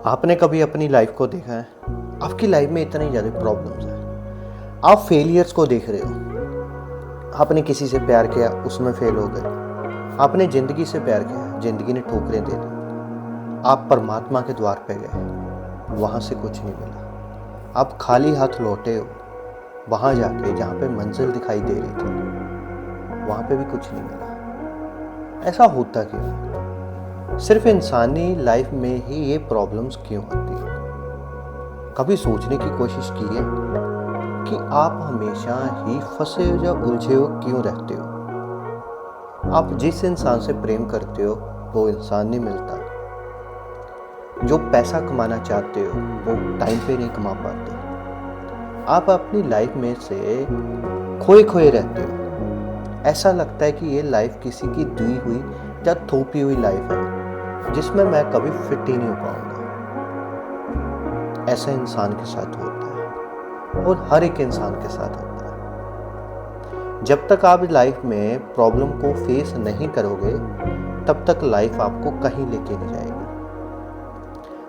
आपने कभी अपनी लाइफ को देखा है? आपकी लाइफ में इतनी ज़्यादा प्रॉब्लम्स हैं, आप फेलियर्स को देख रहे हो। आपने किसी से प्यार किया, उसमें फेल हो गए। आपने ज़िंदगी से प्यार किया, ज़िंदगी ने ठोकरें दे दी। आप परमात्मा के द्वार पे गए, वहाँ से कुछ नहीं मिला। आप खाली हाथ लौटे हो, वहाँ जाके जहाँ पे मंजिल दिखाई दे रही थी, वहाँ पे भी कुछ नहीं मिला। ऐसा होता क्यों? सिर्फ इंसानी लाइफ में ही ये प्रॉब्लम्स क्यों होती है? कभी सोचने की कोशिश की है कि आप हमेशा ही फंसे हो या उलझे हो क्यों रहते हो? आप जिस इंसान से प्रेम करते हो वो इंसान नहीं मिलता। जो पैसा कमाना चाहते हो वो टाइम पे नहीं कमा पाते। आप अपनी लाइफ में से खोए खोए रहते हो। ऐसा लगता है कि ये लाइफ किसी की दी हुई या थोपी हुई लाइफ है जिसमें मैं कभी फिट ही नहीं हो पाऊंगा। ऐसा इंसान के साथ होता है और हर एक इंसान के साथ होता है। जब तक आप लाइफ में प्रॉब्लम को फेस नहीं करोगे तब तक लाइफ आपको कहीं लेके नहीं जाएगी।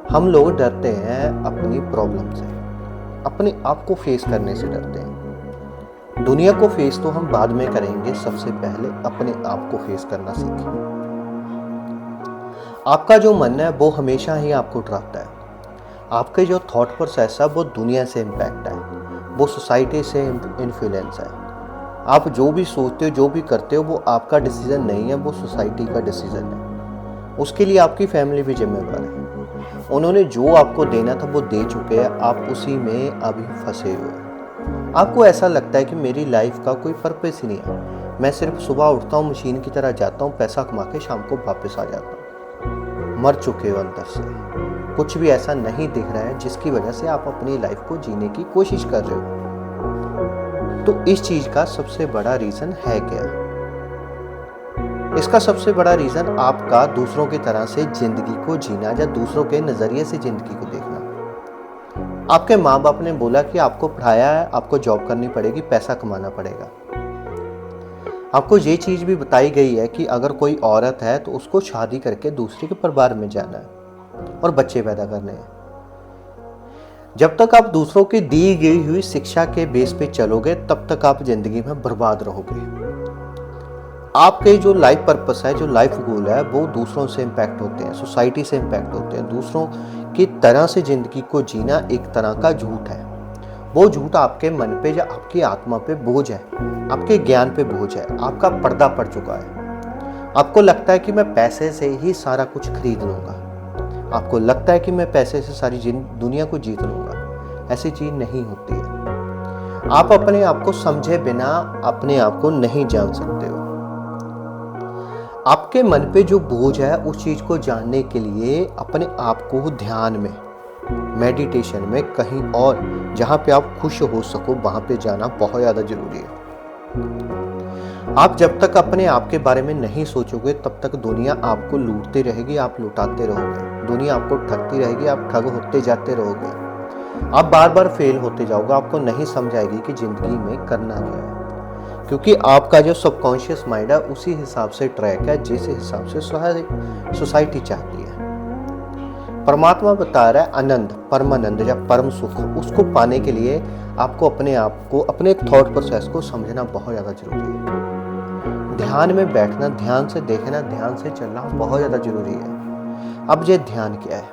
हम लोग डरते हैं अपनी प्रॉब्लम से, अपने आप को फेस करने से डरते हैं। दुनिया को फेस तो हम बाद में करेंगे, सबसे पहले अपने आप को फेस करना सीखें। आपका जो मन है वो हमेशा ही आपको डराता है। आपके जो थॉट प्रोसेस है वो दुनिया से इम्पैक्ट है, वो सोसाइटी से इन्फ्लुएंस है। आप जो भी सोचते हो, जो भी करते हो, वो आपका डिसीजन नहीं है, वो सोसाइटी का डिसीजन है। उसके लिए आपकी फैमिली भी जिम्मेदार है। उन्होंने जो आपको देना था वो दे चुके हैं, आप उसी में अभी फंसे हुए हैं। आपको ऐसा लगता है कि मेरी लाइफ का कोई पर्पस ही नहीं है, मैं सिर्फ सुबह उठता हूँ, मशीन की तरह जाता हूँ, पैसा कमा के शाम को वापस आ जाता हूँ। मर चुके हो अंदर से। कुछ भी ऐसा नहीं दिख रहा है जिसकी वजह से आप अपनी लाइफ को जीने की कोशिश कर रहे हो। तो इस चीज का सबसे बड़ा रीजन है क्या? इसका सबसे बड़ा रीजन आपका दूसरों की तरह से जिंदगी को जीना या दूसरों के नजरिए से जिंदगी को देखना। आपके माँ बाप ने बोला कि आपको पढ़ाया है, आपको जॉब करनी पड़ेगी, पैसा कमाना पड़ेगा। आपको ये चीज भी बताई गई है कि अगर कोई औरत है तो उसको शादी करके दूसरे के परिवार में जाना है और बच्चे पैदा करने हैं। जब तक आप दूसरों की दी गई हुई शिक्षा के बेस पे चलोगे तब तक आप जिंदगी में बर्बाद रहोगे। आपके जो लाइफ पर्पस है, जो लाइफ गोल है, वो दूसरों से इम्पैक्ट होते हैं, सोसाइटी से इम्पैक्ट होते हैं। दूसरों की तरह से जिंदगी को जीना एक तरह का झूठ है। वो झूठ आपके मन पे या आपकी आत्मा पे बोझ है, आपके ज्ञान पे बोझ है, आपका पर्दा पड़ चुका है। आपको लगता है कि मैं पैसे से ही सारा कुछ खरीद लूंगा। आपको लगता है कि मैं पैसे से सारी दुनिया को जीत लूंगा। ऐसी चीज नहीं होती है। आप अपने आप को समझे बिना अपने आप को नहीं जान सकते हो। आपके मन पे जो बोझ है उस चीज को जानने के लिए अपने आप को ध्यान में, मेडिटेशन में, कहीं और जहां पे आप खुश हो सको वहां पे जाना बहुत ज्यादा जरूरी है। आप जब तक अपने आप के बारे में नहीं सोचोगे तब तक दुनिया आपको लूटती रहेगी, आप लुटाते रहोगे। दुनिया आपको ठगती रहेगी, आप ठग होते जाते रहोगे। आप बार बार फेल होते जाओगे। आपको नहीं समझ आएगी कि जिंदगी में करना क्या है, क्योंकि आपका जो सबकॉन्शियस माइंड है उसी हिसाब से ट्रैक है जिस हिसाब से सोसाइटी चाहती है। परमात्मा बता रहा है आनंद, परमानंद या परम सुख, उसको पाने के लिए आपको अपने आप को, अपने एक थॉट प्रोसेस को समझना बहुत ज़्यादा जरूरी है। ध्यान में बैठना, ध्यान से देखना, ध्यान से चलना बहुत ज़्यादा जरूरी है। अब ये ध्यान क्या है?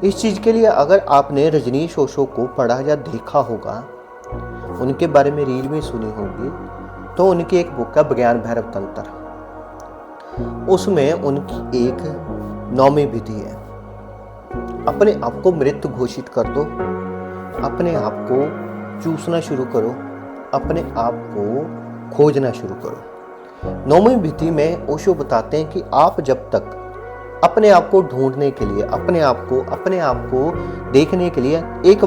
इस चीज़ के लिए अगर आपने रजनीश ओशो को पढ़ा या देखा होगा, उनके बारे में रील में सुनी होगी, तो उनकी एक बुक है ज्ञान भैरव तंत्र। उसमें उनकी एक 9वीं विधि है। अपने आप को मृत घोषित कर दो, अपने आप को चूसना शुरू करो, अपने आप को खोजना शुरू करो। 9वीं विधि में ओशो बताते हैं कि आप जब तक अपने आप को ढूंढने के लिए, अपने आप को देखने के लिए एक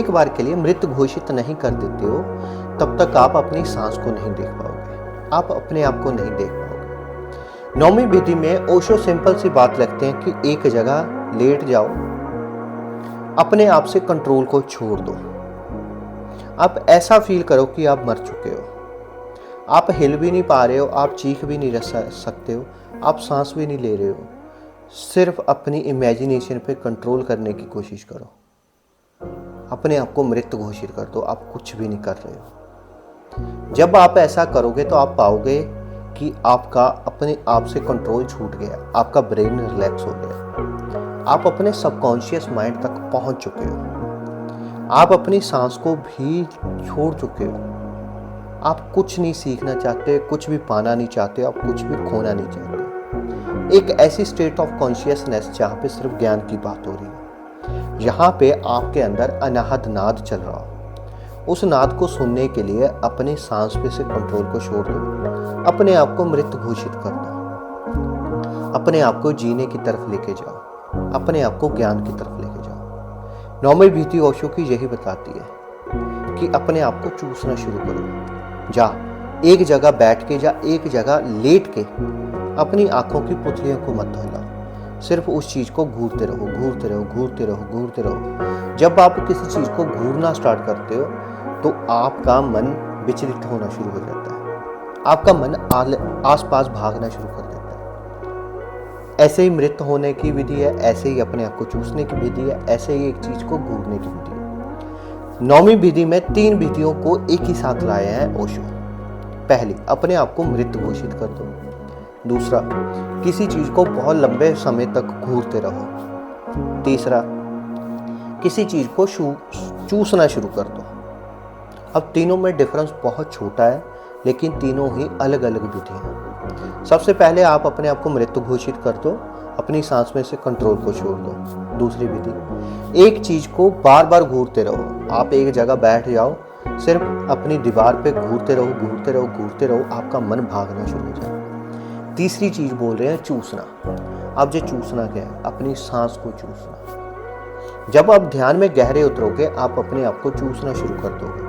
बार के लिए मृत घोषित नहीं कर देते हो तब तक आप अपनी सांस को नहीं देख पाओगे, आप अपने आप को नहीं देख पाओगे। 9वीं विधि में ओशो सिंपल सी बात रखते हैं कि एक जगह लेट जाओ, अपने आप से कंट्रोल को छोड़ दो। आप ऐसा फील करो कि आप मर चुके हो, आप हिल भी नहीं पा रहे हो, आप चीख भी नहीं सकते हो, आप सांस भी नहीं ले रहे हो, सिर्फ अपनी इमेजिनेशन पे कंट्रोल करने की कोशिश करो। अपने आप को मृत घोषित कर दो, आप कुछ भी नहीं कर रहे हो। जब आप ऐसा करोगे तो आप पाओगे कि आपका अपने आप से कंट्रोल छूट गया, आपका ब्रेन रिलैक्स हो गया, आप अपने सबकॉन्शियस माइंड तक पहुंच चुके हो, आप अपनी सांस को भी छोड़ चुके हो। आप कुछ नहीं सीखना चाहते, कुछ भी पाना नहीं चाहते, आप कुछ भी खोना नहीं चाहते। एक ऐसी स्टेट ऑफ कॉन्शियसनेस जहाँ पे सिर्फ ज्ञान की बात हो रही है, यहाँ पे आपके अंदर अनाहत नाद चल रहा हो। उस नाद को सुनने के लिए अपने सांस पे से कंट्रोल को छोड़ दो, अपने आप को मृत घोषित कर दो, अपने आप को जीने की तरफ लेके जाओ, अपने आप को ज्ञान की तरफ लेके जाओ। नौमी भीति ओशो की यही बताती है कि अपने आप को चूसना शुरू करो। जा एक जगह बैठ के, जा एक जगह लेट के अपनी आंखों की पुतलियों को मत हिलाओ, सिर्फ उस चीज को घूरते रहो, घूरते रहो, घूरते रहो, घूरते रहो। जब आप किसी चीज को घूरना स्टार्ट करते हो तो आपका मन विचलित होना शुरू हो जाता है, आपका मन आसपास भागना शुरू कर देता है। ऐसे ही मृत होने की विधि है, ऐसे ही अपने आप को चूसने की विधि है, ऐसे ही एक चीज को घूरने की विधि है। नौवीं विधि में 3 विधियों को एक ही साथ लाए हैं ओशो। पहली, अपने आप को मृत घोषित कर दो। दूसरा, किसी चीज को बहुत लंबे समय तक घूरते रहो। तीसरा, किसी चीज को चूसना शुरू कर दो। अब तीनों में डिफरेंस बहुत छोटा है, लेकिन तीनों ही अलग अलग विधि हैं। सबसे पहले आप अपने आप को मृत घोषित कर दो, अपनी सांस में से कंट्रोल को छोड़ दो। दूसरी विधि, एक चीज को बार बार घूरते रहो। आप एक जगह बैठ जाओ, सिर्फ अपनी दीवार पे घूरते रहो, घूरते रहो, घूरते रहो, आपका मन भागना शुरू हो जाए। तीसरी चीज बोल रहे हैं चूसना। अब जो चूसना क्या है? अपनी सांस को चूसना। जब आप ध्यान में गहरे उतरोगे, आप अपने आप को चूसना शुरू कर दोगे।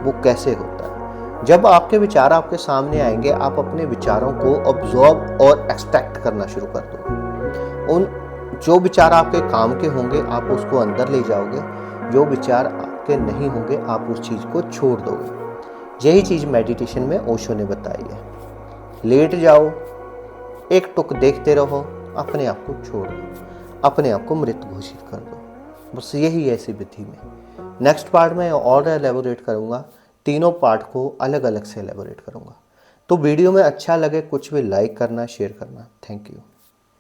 वो कैसे होता है? जब आपके विचार आपके सामने आएंगे, आप अपने विचारों को ऑब्जर्व और एक्सट्रैक्ट करना शुरू कर दोगे। उन जो विचार आपके काम के होंगे, आप उसको अंदर ले जाओगे। जो विचार आपके नहीं होंगे, आप उस चीज को छोड़ दोगे। यही चीज मेडिटेशन में ओशो ने बताई है। लेट जाओ, एक टुक देखते रहो, अपने आप को छोड़ दो, अपने आप को मृत घोषित कर दो। बस यही ऐसी विधि में नेक्स्ट पार्ट में और एलेबोरेट करूँगा। तीनों पार्ट को अलग अलग से एलेबोरेट करूँगा। तो वीडियो में अच्छा लगे कुछ भी लाइक करना, शेयर करना। Thank you.